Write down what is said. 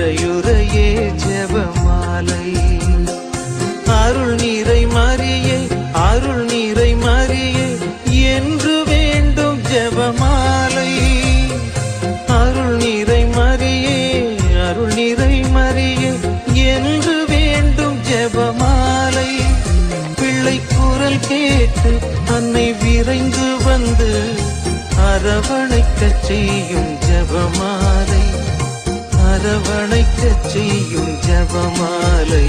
இறையுறையே ஜெபமாலை. அருள் நீரை மரியே அருள் நீரை மரியே என்று வேண்டும் ஜெபமாலை. அருள் நீரை மரியே அருள் நீரை மரியே என்று வேண்டும் ஜெபமாலை. பிள்ளை குரல் கேட்டு அன்னை விரைந்து வந்து அரவணைக்கச் செய்யும் ஜெபமாலை. அரவணைக்கச் செய்யும் ஜெபமாலை.